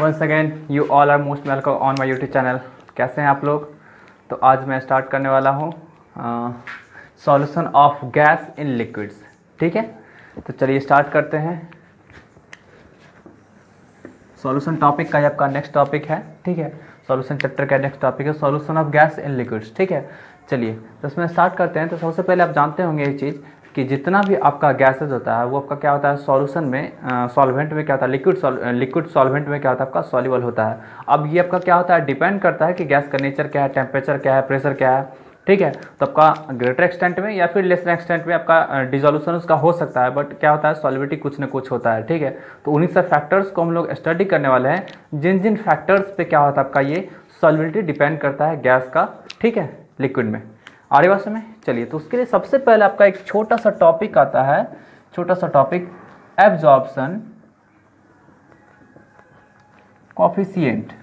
once again you all are most welcome on my YouTube channel. कैसे हैं आप लोग? तो आज मैं स्टार्ट करने वाला हूँ solution of gas in liquids. ठीक है, तो चलिए स्टार्ट करते हैं। सॉल्यूशन टॉपिक का आपका नेक्स्ट टॉपिक है। ठीक है, सॉल्यूशन चैप्टर का नेक्स्ट टॉपिक है solution of gas in liquids. ठीक है, चलिए तो इसमें स्टार्ट करते हैं। तो सबसे पहले आप जानते होंगे ये चीज़ कि जितना भी आपका गैसेज होता है वो आपका क्या होता है सॉल्यूशन में, सॉल्वेंट में क्या होता है, लिक्विड सॉल्वेंट में क्या होता है आपका सॉल्युबल होता है। अब ये आपका क्या होता है डिपेंड करता है कि गैस का नेचर क्या है, टेम्परेचर क्या है, प्रेशर क्या है। ठीक है, तो आपका ग्रेटर एक्सटेंट में या फिर लेसर एक्सटेंट में आपका डिजोल्यूशन उसका हो सकता है, बट क्या होता है सॉल्युबिलिटी कुछ ना कुछ होता है। ठीक है, तो उन्हीं सब फैक्टर्स को हम लोग स्टडी करने वाले हैं जिन जिन फैक्टर्स पे क्या होता है आपका ये सॉल्युबिलिटी डिपेंड करता है गैस का। ठीक है, लिक्विड में। आ रही बात समझ? चलिए, तो उसके लिए सबसे पहले आपका एक छोटा सा टॉपिक आता है, छोटा सा टॉपिक एब्जॉर्प्शन कोएफिशिएंट।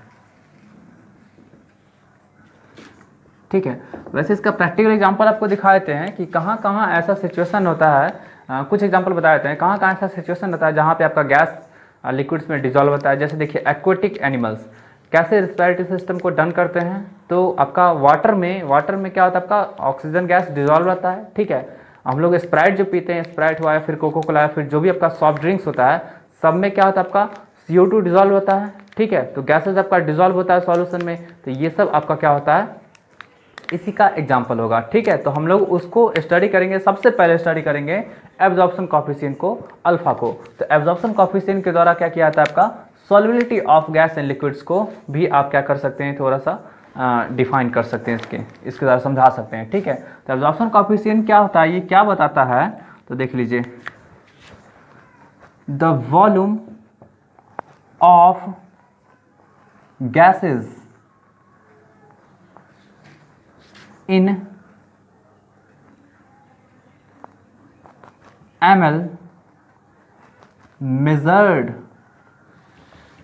ठीक है, वैसे इसका प्रैक्टिकल एग्जांपल आपको दिखा देते हैं कि कहाँ कहाँ ऐसा सिचुएशन होता है। कुछ एग्जांपल बता देते हैं कहाँ कहाँ ऐसा सिचुएशन होता है जहाँ पे आपका गैस लिक्विड्स में डिजॉल्व होता है। जैसे देखिए एक्वेटिक एनिमल्स कैसे रिस्पिरेटरी सिस्टम को डन करते हैं, तो आपका वाटर में क्या होता है आपका ऑक्सीजन गैस डिजॉल्व रहता है। ठीक है, हम लोग स्प्राइट जो पीते हैं, स्प्राइट हुआ या फिर कोको कोला या फिर जो भी आपका सॉफ्ट ड्रिंक्स होता है, सब में क्या होता है आपका CO2 डिजॉल्व होता है। ठीक है, तो गैसेज आपका डिजॉल्व होता है सॉल्यूशन में, तो ये सब आपका क्या होता है इसी का एग्जाम्पल होगा। ठीक है, तो हम लोग उसको स्टडी करेंगे। सबसे पहले स्टडी करेंगे एब्जॉर्प्शन कोएफिशिएंट को, अल्फा को। तो एब्जॉर्प्शन कोएफिशिएंट के द्वारा क्या किया जाता है आपका solubility of gas and liquids को भी आप क्या कर सकते हैं, थोड़ा सा डिफाइन कर सकते हैं, इसके द्वारा समझा सकते हैं। ठीक है, तो एब्जॉर्प्शन कोएफिशिएंट क्या होता है, ये क्या बताता है, तो देख लीजिए the volume of gases in ml measured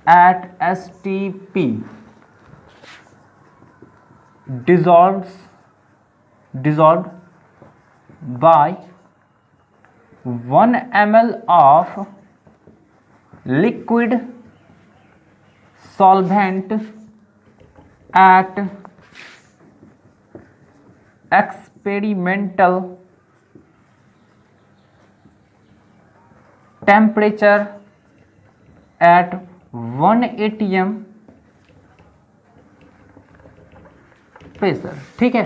at STP dissolved by 1 ml of liquid solvent at experimental temperature at 1 atm pressure. ठीक है,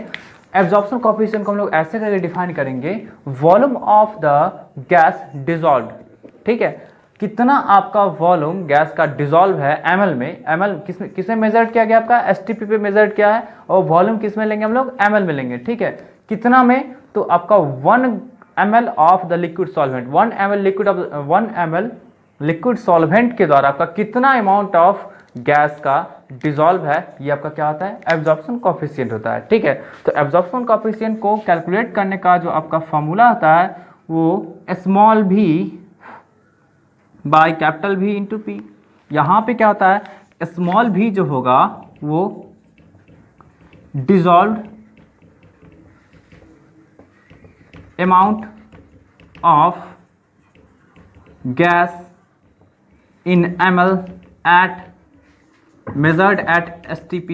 एब्जॉर्प्शन कोएफिशिएंट को हम लोग ऐसे करके डिफाइन करेंगे, volume of the gas dissolve. ठीक है, कितना आपका वॉल्यूम गैस का डिजॉल्व है ml में, ml किसमें मेजर किया गया आपका STP पे मेजर किया है, और वॉल्यूम किसमें लेंगे हम लोग ml में लेंगे। ठीक है, कितना में, तो आपका 1 ml of the liquid solvent, 1 ml liquid solvent के द्वारा आपका कितना अमाउंट ऑफ गैस का डिजॉल्व है, ये आपका क्या होता है एब्जॉर्प्शन कोएफिशिएंट होता है। ठीक है, तो एब्जॉर्प्शन कोएफिशिएंट को कैलकुलेट करने का जो आपका फॉर्मूला होता है वो small v by capital V into P. यहाँ पे क्या होता है स्मॉल v जो होगा वो dissolved amount of gas in ml at measured at STP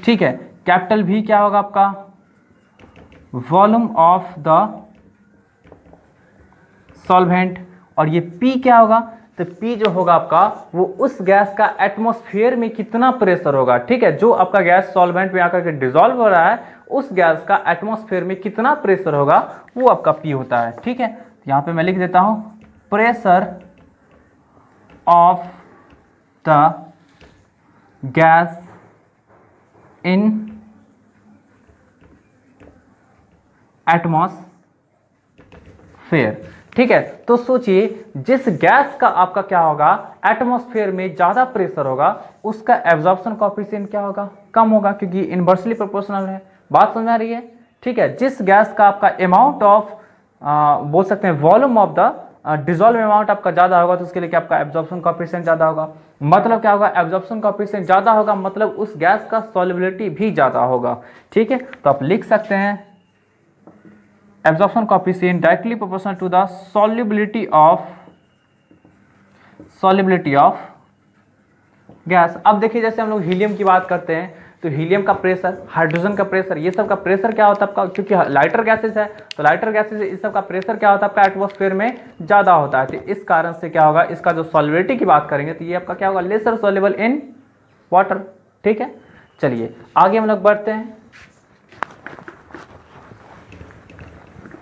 ठीक है, कैपिटल V क्या होगा आपका वॉल्यूम ऑफ द सॉल्वेंट, और ये P क्या होगा, तो P जो होगा आपका वो उस गैस का एटमॉस्फेयर में कितना प्रेशर होगा। ठीक है, जो आपका गैस सॉल्वेंट में आकर के डिजॉल्व हो रहा है उस गैस का एटमॉस्फेयर में कितना प्रेशर होगा वो आपका P होता है। ठीक है, यहाँ पे मैं लिख देता हूं pressure of the gas in atmosphere. ठीक है, तो सोचिए जिस गैस का आपका क्या होगा एटमॉस्फेयर में ज्यादा प्रेशर होगा उसका एब्जॉर्प्शन कोएफिशिएंट क्या होगा, कम होगा, क्योंकि इनवर्सली प्रोपोर्शनल है। बात समझ आ रही है? ठीक है, जिस गैस का आपका अमाउंट ऑफ बोल सकते हैं volume of the dissolve amount आपका ज्यादा होगा तो उसके लिए क्या आपका एब्जॉर्प्शन कोएफिशिएंट ज्यादा होगा। मतलब क्या होगा एब्जॉर्प्शन कोएफिशिएंट ज्यादा होगा मतलब उस गैस का सॉल्युबिलिटी भी ज्यादा होगा। ठीक है, तो आप लिख सकते हैं absorption coefficient directly proportional to the solubility of gas. अब देखिए जैसे हम लोग हीलियम की बात करते हैं तो हीलियम का प्रेशर, हाइड्रोजन का प्रेशर, ये सब का प्रेशर क्या होता है आपका, क्योंकि लाइटर गैसेस है तो लाइटर गैसेस इस सब का प्रेशर क्या होता है आपका एटमॉस्फेयर में ज़्यादा होता है। तो इस कारण से क्या होगा, इसका जो सॉल्युबिलिटी की बात करेंगे तो ये आपका क्या होगा, लेसर सॉल्युबल इन वाटर। ठीक है, चलिए आगे हम लोग बढ़ते हैं।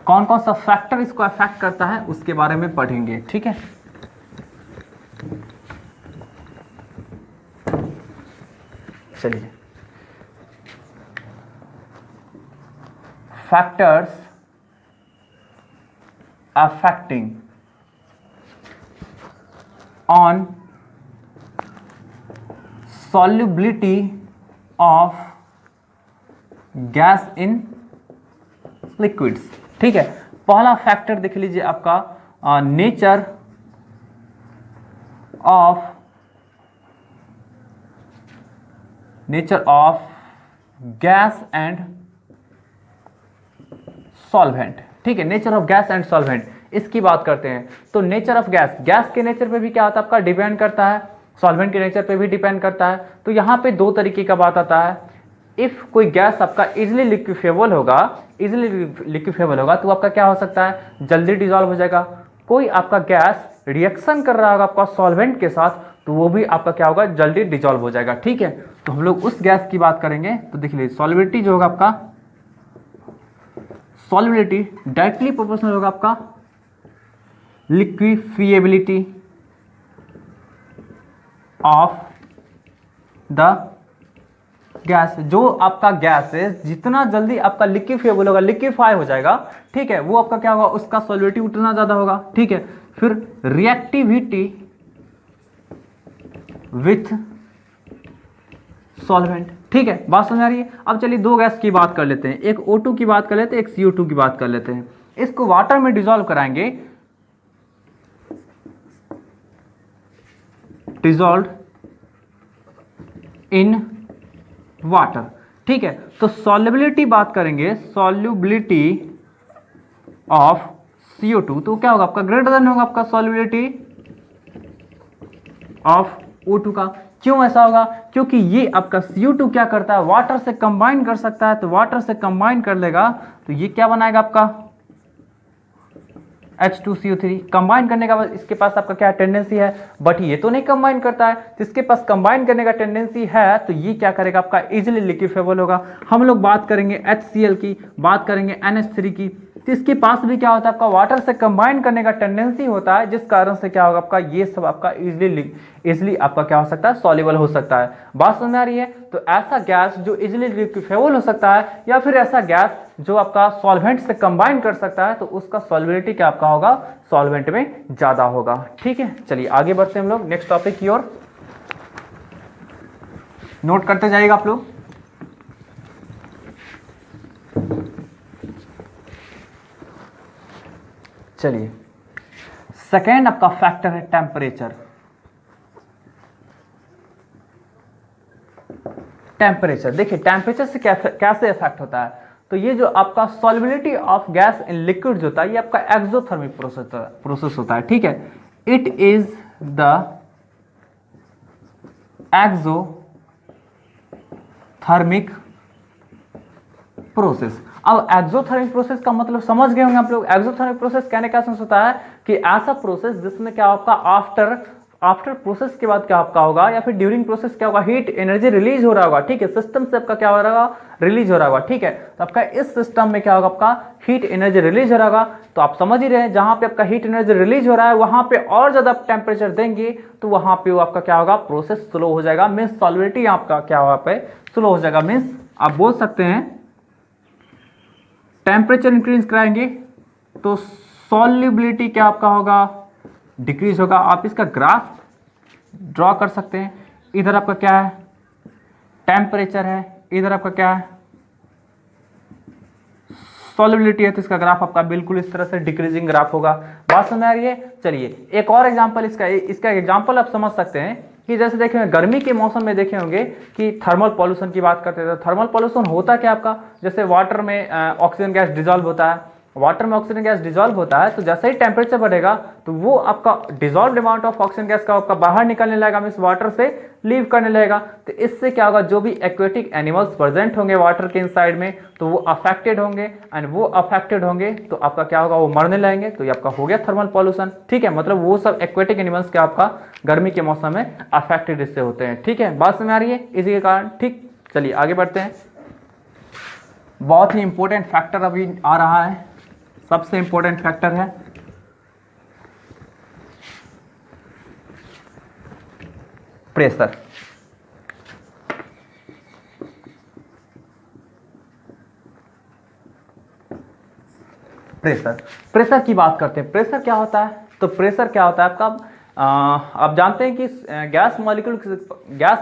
कौन कौन सा फैक्टर इसको अफेक्ट करता है उसके बारे में पढ़ेंगे। ठीक है, चलिए factors affecting on solubility of gas in liquids. ठीक है, पहला फैक्टर देख लीजिए आपका nature of gas and solvent. ठीक है, nature of gas and solvent इसकी बात करते हैं। तो नेचर ऑफ गैस, गैस के नेचर पे भी क्या होता है आपका, डिपेंड करता है, सॉल्वेंट के नेचर पे भी डिपेंड करता है। तो यहाँ पे दो तरीके का बात आता है। इफ कोई गैस आपका इजिली लिक्विफेबल होगा, तो आपका क्या हो सकता है, जल्दी डिजॉल्व हो जाएगा। कोई आपका गैस रिएक्शन कर रहा होगा आपका सॉल्वेंट के साथ तो वो भी आपका क्या होगा, जल्दी डिजॉल्व हो जाएगा। ठीक है, तो हम लोग उस गैस की बात करेंगे। तो देख लीजिए सॉल्युबिलिटी जो होगा आपका, सॉल्युबिलिटी डायरेक्टली प्रोपोर्शनल होगा आपका लिक्विफिएबिलिटी ऑफ द गैस। जो आपका गैस है जितना जल्दी आपका लिक्विफाइबल होगा, लिक्विफाई हो जाएगा, ठीक है, वो आपका क्या होगा, उसका सॉल्युबिलिटी उतना ज्यादा होगा। ठीक है, फिर रिएक्टिविटी विथ सॉल्वेंट। ठीक है, बात समझ आ रही है। अब चलिए दो गैस की बात कर लेते हैं, एक O2 की बात कर लेते हैं, एक CO2 की बात कर लेते हैं। इसको वाटर में डिसॉल्व कराएंगे, डिसॉल्व इन वाटर। ठीक है, तो सॉल्युबिलिटी बात करेंगे, सॉल्युबिलिटी ऑफ CO2 तो क्या होगा आपका, ग्रेटर देन होगा आपका सॉल्युबिलिटी ऑफ O2 का। क्यों ऐसा होगा, क्योंकि ये आपका CO2 क्या करता है, वाटर से कंबाइन कर सकता है। तो वाटर से कंबाइन कर लेगा तो ये क्या बनाएगा आपका H2CO3। कंबाइन करने का इसके पास आपका क्या टेंडेंसी है, बट ये तो नहीं कंबाइन करता है। तो इसके पास कंबाइन करने का टेंडेंसी है तो ये क्या करेगा आपका, इजीली लिक्विफेबल होगा। हम लोग बात करेंगे HCl की, बात करेंगे NH3 की। तो इसके पास भी क्या होता है आपका, वाटर से कंबाइन करने का टेंडेंसी होता है, जिस कारण से क्या होगा आपका, ये सब आपका इजिली आपका क्या हो सकता है, सॉल्युबल हो सकता है। बात समझ में आ रही है। तो ऐसा गैस जो इजिली लिक्विफेबल हो सकता है, या फिर ऐसा गैस जो आपका सॉल्वेंट से कंबाइन कर सकता है, तो उसका सॉल्युबिलिटी क्या आपका होगा, सॉल्वेंट में ज्यादा होगा। ठीक है, चलिए आगे बढ़ते हैं हम लोग नेक्स्ट टॉपिक की ओर। नोट करते जाइएगा आप लोग। चलिए सेकेंड आपका फैक्टर है टेम्परेचर। टेम्परेचर देखिए टेम्परेचर से कैसे इफेक्ट होता है। तो ये जो आपका solubility of gas in liquid होता है, ये आपका एक्सोथर्मिक प्रोसेस होता है। ठीक है, it is the exothermic process. अब एक्सोथर्मिक प्रोसेस का मतलब समझ गए होंगे आप लोग। एक्सोथर्मिक प्रोसेस कहने का सेंस होता है कि ऐसा प्रोसेस जिसमें क्या आपका आफ्टर प्रोसेस के बाद क्या आपका होगा, या फिर ड्यूरिंग प्रोसेस क्या होगा, हीट एनर्जी रिलीज हो रहा होगा। ठीक है, सिस्टम से आपका क्या हो रहा होगा, रिलीज हो रहा होगा। ठीक है, तो आपका इस सिस्टम में क्या होगा, आपका हीट एनर्जी रिलीज हो रहा होगा। तो आप समझ ही रहे हैं, जहां पे आपका हीट एनर्जी रिलीज हो रहा है वहां पे और ज्यादा टेम्परेचर देंगे तो वहां पे वो आपका क्या होगा, प्रोसेस स्लो हो जाएगा। मीन्स सॉल्युबिलिटी आपका क्या होगा पे स्लो हो जाएगा। मीन्स आप बोल सकते हैं टेम्परेचर इंक्रीज कराएंगे तो सॉल्युबिलिटी क्या आपका होगा, डिक्रीज होगा। आप इसका ग्राफ ड्रॉ कर सकते हैं। इधर आपका क्या है, टेम्परेचर है, इधर आपका क्या है, सॉल्युबिलिटी है। तो इसका ग्राफ आपका बिल्कुल इस तरह से डिक्रीजिंग ग्राफ होगा। बात समझ आ रही है। चलिए एक और एग्जांपल, इसका एग्जांपल आप समझ सकते हैं कि जैसे देखें गर्मी के मौसम में देखे होंगे कि थर्मल पॉल्यूशन की बात करते हैं। तो थर्मल पॉल्यूशन होता क्या आपका, जैसे वाटर में ऑक्सीजन गैस डिजॉल्व होता है, वाटर में ऑक्सीजन गैस डिजॉल्व होता है तो जैसे ही टेम्परेचर बढ़ेगा तो वो आपका dissolve amount of oxygen gas का आपका बाहर निकलने लगेगा, मीन्स वाटर से लीव करने लगेगा। तो इससे क्या होगा, जो भी एक्वेटिक एनिमल्स प्रेजेंट होंगे वाटर के इनसाइड में तो वो अफेक्टेड होंगे, एंड वो अफेक्टेड होंगे तो आपका क्या होगा, वो मरने लगेंगे। तो ये आपका हो गया थर्मल पॉल्यूशन। ठीक है, मतलब वो सब एक्वेटिक एनिमल्स के आपका गर्मी के मौसम में अफेक्टेड इससे होते हैं। ठीक है, बात समझ आ रही है इसी के कारण। ठीक, चलिए आगे बढ़ते हैं। बहुत ही इंपॉर्टेंट फैक्टर अभी आ रहा है, सबसे इंपॉर्टेंट फैक्टर है प्रेशर। प्रेशर की बात करते हैं। प्रेशर क्या होता है, तो प्रेशर क्या होता है आपका, आप जानते हैं कि गैस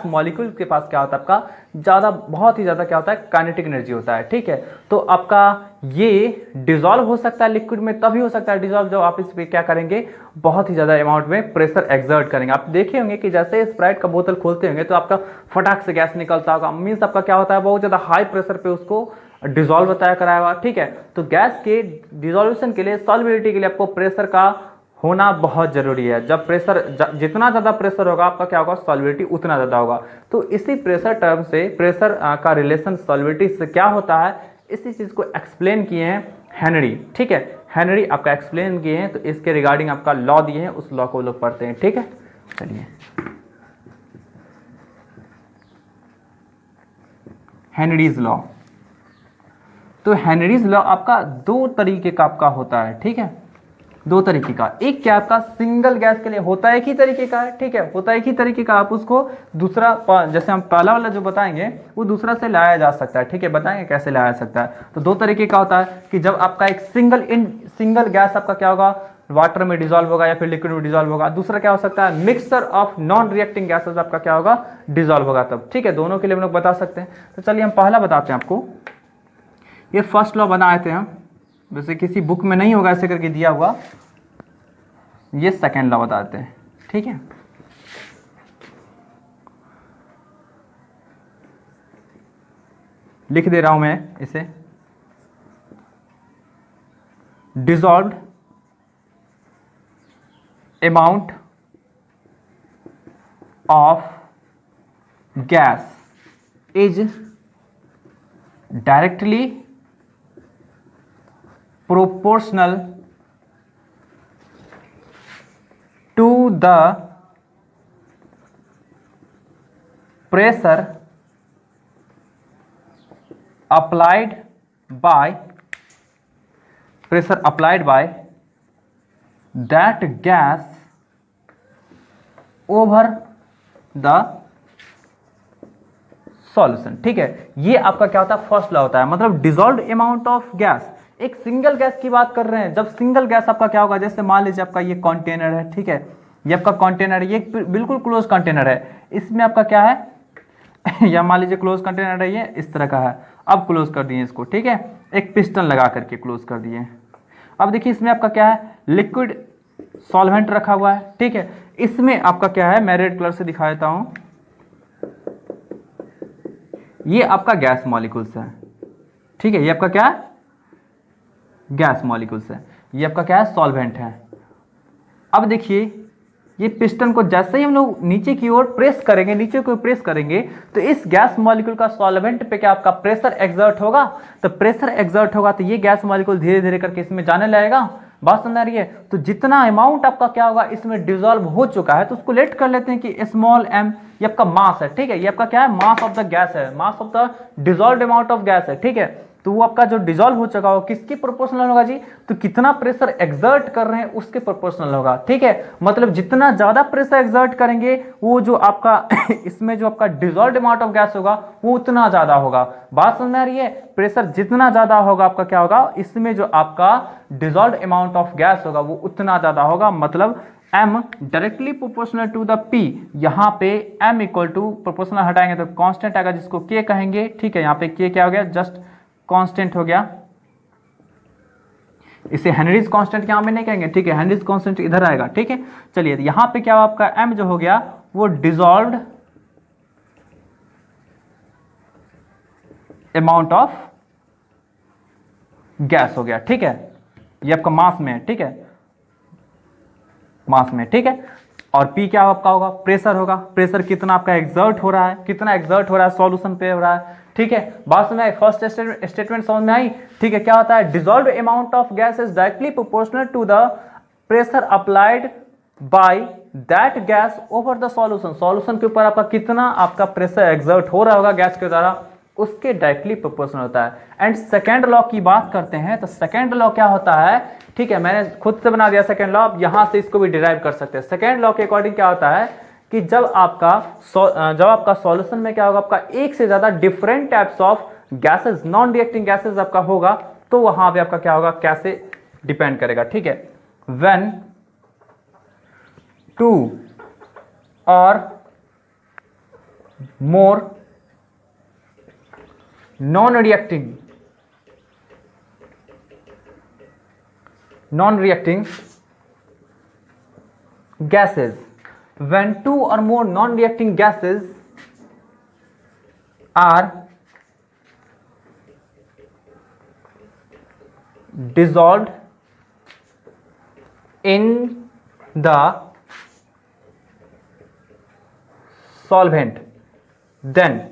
मॉलिक्यूल के पास क्या होता है आपका, ज़्यादा, बहुत ही ज़्यादा क्या होता है, काइनेटिक एनर्जी होता है। ठीक है, तो आपका ये डिजॉल्व हो सकता है लिक्विड में, तभी हो सकता है डिजॉल्व जब आप इस पर क्या करेंगे, बहुत ही ज़्यादा अमाउंट में प्रेशर एक्सर्ट करेंगे। आप देखे होंगे कि जैसे स्प्राइट का बोतल खोलते होंगे तो आपका फटाक से गैस निकलता होगा, मीन्स आपका क्या होता है, बहुत ज़्यादा हाई प्रेशर पे उसको डिजॉल्व बताया कराया हुआ। ठीक है, तो गैस के डिजोल्यूशन के लिए, सॉल्युबिलिटी के लिए आपको प्रेशर का होना बहुत जरूरी है। जब प्रेशर, जितना ज़्यादा प्रेशर होगा आपका क्या होगा, सॉल्युबिलिटी उतना ज़्यादा होगा। तो इसी प्रेशर टर्म से, प्रेशर का रिलेशन सॉल्युबिलिटी से क्या होता है, इसी चीज़ को एक्सप्लेन किए हैं हेनरी। ठीक है, हेनरी आपका एक्सप्लेन किए हैं, तो इसके रिगार्डिंग आपका लॉ दिए हैं, उस लॉ को लोग पढ़ते हैं। ठीक है, चलिए हेनरीज लॉ। तो हेनरीज लॉ आपका दो तरीके का आपका होता है। ठीक है, दो तरीके का। एक क्या आपका सिंगल गैस के लिए होता है एक ही तरीके का है। ठीक है, होता है एक ही तरीके का, आप उसको दूसरा, जैसे हम पहला वाला जो बताएंगे वो दूसरा से लाया जा सकता है। ठीक है, बताएंगे कैसे लाया जा सकता है। तो दो तरीके का होता है कि जब आपका एक सिंगल गैस आपका क्या होगा, वाटर में डिजॉल्व होगा या फिर लिक्विड में डिजॉल्व होगा। दूसरा क्या हो सकता है, mixture of non reacting gases आपका क्या होगा, डिजॉल्व होगा तब। ठीक है, दोनों के लिए हम लोग बता सकते हैं। तो चलिए हम पहला बताते हैं आपको। ये फर्स्ट लॉ बनाए थे हम, वैसे किसी बुक में नहीं होगा ऐसे करके दिया हुआ। ये सेकेंड लॉ बताते हैं। ठीक है, लिख दे रहा हूं मैं इसे। Dissolved amount of gas is directly proportional to the pressure applied by that gas over the solution. ठीक है, ये आपका क्या होता है, फर्स्ट लॉ होता है। मतलब डिजॉल्व्ड अमाउंट ऑफ गैस, एक सिंगल गैस की बात कर रहे हैं। जब सिंगल गैस आपका क्या होगा, जैसे मान लीजिए आपका ये कंटेनर है। ठीक है, ये आपका कंटेनर है, ये बिल्कुल क्लोज कंटेनर है। इसमें आपका क्या है या मान लीजिए क्लोज कंटेनर है, ये इस तरह का है। अब क्लोज कर दिए इसको। ठीक है, एक पिस्टन लगा करके क्लोज कर दिए। अब देखिए इसमें आपका क्या है, लिक्विड सॉल्वेंट रखा हुआ है। ठीक है, इसमें आपका क्या है, मैं रेड कलर से दिखा देता हूं। ये आपका गैस मॉलिक्यूल्स है। ठीक है, ये आपका क्या है, गैस मॉलिक्यूल्स है। ये आपका क्या है, सॉल्वेंट है। अब देखिए ये पिस्टन को जैसे ही हम लोग नीचे की ओर प्रेस करेंगे, नीचे की ओर प्रेस करेंगे, तो इस गैस मॉलिक्यूल का सॉल्वेंट पे क्या आपका प्रेशर एक्सर्ट होगा। तो प्रेशर एक्सर्ट होगा तो ये गैस मॉलिक्यूल धीरे धीरे करके इसमें जाने लगेगा। बात समझ आ रही है। तो जितना अमाउंट आपका क्या होगा, इसमें डिजॉल्व हो चुका है, तो उसको लेट कर लेते हैं कि स्मॉल m, ये आपका मास है। ठीक है, ये आपका क्या है, मास ऑफ द गैस है, mass of the dissolved amount of gas है। ठीक है, तो वो आपका जो डिजॉल्व हो चुका हो किसके प्रोपोर्शनल होगा जी, तो कितना प्रेशर एक्सर्ट कर रहे हैं उसके प्रोपोर्शनल होगा। ठीक है, मतलब जितना ज्यादा प्रेशर एक्सर्ट करेंगे वो जो आपका इसमें जो आपका डिजॉल्व्ड अमाउंट ऑफ गैस होगा वो उतना ज्यादा होगा। बात समझ में आ रही है। प्रेशर जितना ज्यादा होगा आपका क्या होगा, इसमें जो आपका डिजॉल्व्ड अमाउंट ऑफ गैस होगा वो उतना ज्यादा होगा। मतलब m directly proportional to the p। यहाँ पे m इक्वल टू प्रोपोर्शनल हटाएंगे तो कांस्टेंट आएगा जिसको k कहेंगे। ठीक है, यहाँ पे k क्या हो गया, जस्ट कांस्टेंट हो गया। इसे हेनरीज कांस्टेंट यहां पे नहीं कहेंगे। ठीक है, हेनरीज कांस्टेंट इधर आएगा। ठीक है, चलिए यहां पे क्या आपका m जो हो गया वो डिजॉल्व्ड अमाउंट ऑफ गैस हो गया। ठीक है, ये आपका मास में है, ठीक है, मास में, ठीक है। और P क्या आपका होगा, प्रेशर होगा, प्रेशर कितना आपका एग्जर्ट हो रहा है, कितना एग्जर्ट हो रहा है सॉल्यूशन पे हो रहा है, ठीक है। बात समझ में आई, फर्स्ट स्टेटमेंट समझ में आई, ठीक है। क्या होता है, dissolve amount of gas is directly proportional to the pressure applied by that gas over the solution, solution के ऊपर आपका कितना आपका प्रेशर एग्जर्ट हो रहा होगा गैस के द्वारा, उसके डायरेक्टली प्रोपोर्शनल होता है। एंड सेकेंड लॉ की बात करते हैं तो सेकेंड लॉ क्या होता है, ठीक है, मैंने खुद से बना दिया सेकेंड लॉ, आप यहां से इसको भी डिराइव कर सकते हैं। सेकेंड लॉ के अकॉर्डिंग क्या होता है कि जब आपका सॉल्यूशन में क्या होगा, आपका एक से ज्यादा different types of gases, non reacting gases आपका होगा, तो वहां पे आपका क्या होगा, कैसे डिपेंड करेगा, ठीक है। व्हेन टू और मोर non-reacting gases, when two or more non-reacting gases are dissolved in the solvent, then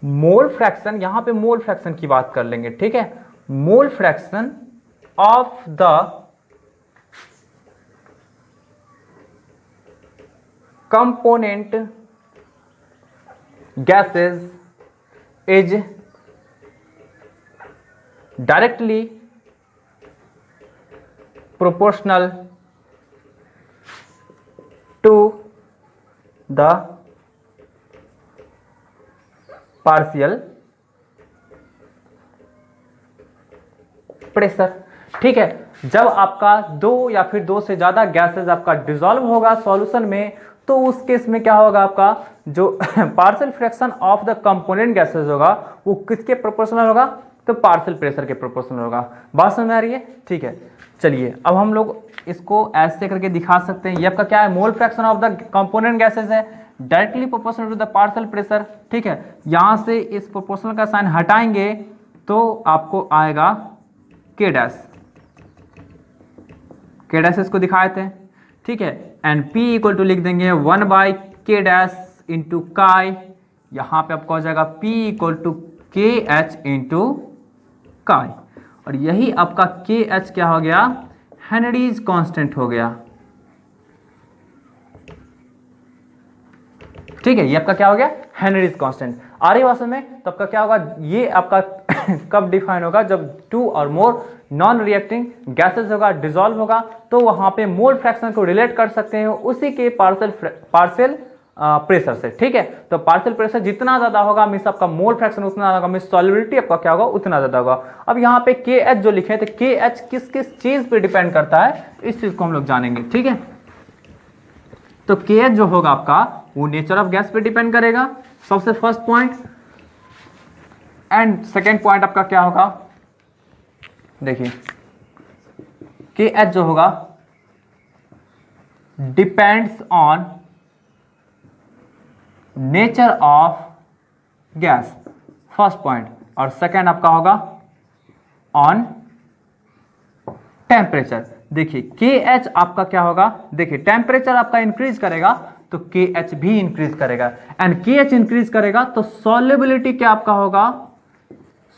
mole fraction, यहां पे मोल फ्रैक्शन की बात कर लेंगे, ठीक है। Mole fraction of the component gases is directly proportional to the partial pressure, ठीक है। जब आपका दो या फिर दो से ज्यादा गैसेस आपका डिसॉल्व होगा सॉल्यूशन में, तो उस केस में क्या होगा, आपका जो partial fraction of the component gases होगा वो किसके प्रोपोर्शनल होगा, तो पार्शियल प्रेशर के प्रोपोर्शनल होगा। बात समझ में आ रही है, ठीक है। चलिए अब हम लोग इसको ऐसे करके दिखा सकते हैं, ये आपका क्या है, mole fraction of the component gases है, directly proportional to the partial pressure, ठीक है। यहां से इस प्रोपोर्शनल का साइन हटाएंगे तो आपको आएगा के डैश, के डैश इसको दिखाए थे, ठीक है। एंड P इक्वल टू लिख देंगे 1 बाई के डैश इंटू काई, यहां पे आपको आ जाएगा P इक्वल टू के एच इंटू काई, और यही आपका के एच क्या हो गया, हेनरीज कांस्टेंट हो गया, ठीक है। ये आपका क्या हो गया, हेनरीज कांस्टेंट। आ रही बात में, तो आपका क्या होगा, ये आपका कब डिफाइन होगा, जब टू और मोर नॉन रिएक्टिंग गैसेस होगा, डिसॉल्व होगा, तो वहां पे मोल फ्रैक्शन को रिलेट कर सकते हैं उसी के पार्शियल प्रेशर से, ठीक है। तो पार्शियल प्रेशर जितना ज्यादा होगा मींस आपका मोल फ्रैक्शन उतना ज्यादा होगा, मींस सॉल्युबिलिटी आपका क्या होगा, उतना ज्यादा होगा। अब यहाँ पे के एच जो लिखे थे, के एच किस किस चीज पे डिपेंड करता है, इस चीज को हम लोग जानेंगे, ठीक है। तो के एच जो होगा आपका वो नेचर ऑफ गैस पे डिपेंड करेगा, सबसे first point. And second point आपका क्या होगा, देखिए के एच जो होगा depends on nature of gas, first point. और सेकेंड आपका होगा ऑन टेम्परेचर। देखिए के एच आपका क्या होगा, देखिए टेम्परेचर आपका इंक्रीज करेगा तो के एच भी इंक्रीज करेगा, एंड के एच इंक्रीज करेगा तो सॉल्युबिलिटी क्या आपका होगा,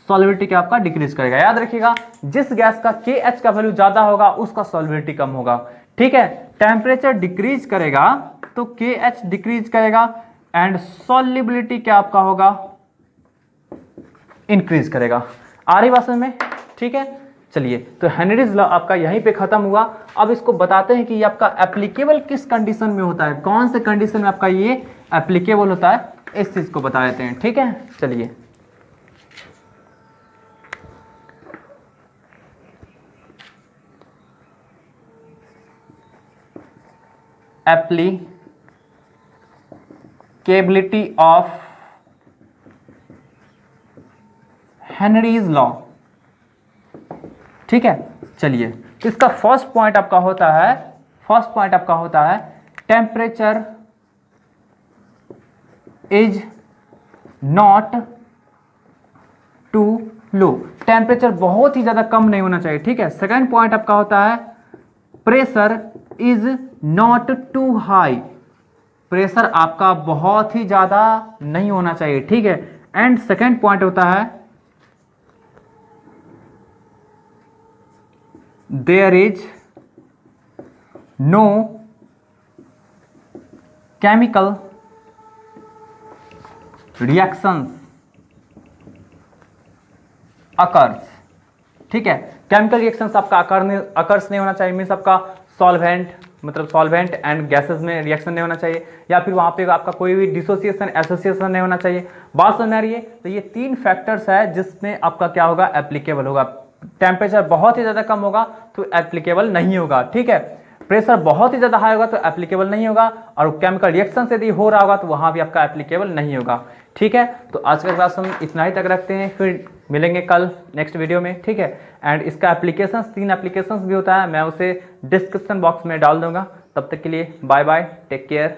सॉल्युबिलिटी क्या आपका डिक्रीज करेगा। याद रखिएगा, जिस गैस का के एच का वैल्यू ज्यादा होगा उसका सॉल्युबिलिटी कम होगा, ठीक है। टेम्परेचर डिक्रीज करेगा तो के एच डिक्रीज करेगा, एंड सॉल्युबिलिटी क्या आपका होगा, इंक्रीज करेगा। आ रही बात समझ में, ठीक है। चलिए, तो हेनरीज लॉ आपका यहीं पे खत्म हुआ। अब इसको बताते हैं कि ये आपका एप्लीकेबल किस कंडीशन में होता है, कौन से कंडीशन में आपका ये एप्लीकेबल होता है, इस चीज को बता देते हैं, ठीक है। चलिए, एप्लीकेबिलिटी ऑफ हेनरीज लॉ, ठीक है। चलिए, इसका फर्स्ट पॉइंट आपका होता है temperature is not too low, temperature बहुत ही ज़्यादा कम नहीं होना चाहिए, ठीक है। सेकेंड पॉइंट आपका होता है pressure is not too high, pressure आपका बहुत ही ज़्यादा नहीं होना चाहिए, ठीक है। एंड सेकेंड पॉइंट होता है there is no chemical reactions occurs, ठीक है। केमिकल रिएक्शंस आपका अकर्स नहीं होना चाहिए, मीन्स आपका सॉल्वेंट मतलब सॉल्वेंट एंड गैसेस में रिएक्शन नहीं होना चाहिए, या फिर वहां पे आपका कोई भी डिसोसिएशन एसोसिएशन नहीं होना चाहिए। बात समझ में आ रही है? तो ये 3 फैक्टर्स है जिसमें आपका क्या होगा, एप्लीकेबल होगा। टेम्परेचर बहुत ही ज्यादा कम होगा तो एप्लीकेबल नहीं होगा, ठीक है। प्रेशर बहुत ही ज्यादा हाई होगा तो एप्लीकेबल नहीं होगा, और केमिकल रिएक्शन यदि हो रहा होगा तो वहां भी आपका एप्लीकेबल नहीं होगा, ठीक है। तो आज का क्लास हम इतना ही तक रखते हैं, फिर मिलेंगे कल नेक्स्ट वीडियो में, ठीक है। एंड इसका एप्लीकेशंस 3 एप्लीकेशंस भी होता है, मैं उसे डिस्क्रिप्शन बॉक्स में डाल दूंगा। तब तक के लिए बाय बाय, टेक केयर।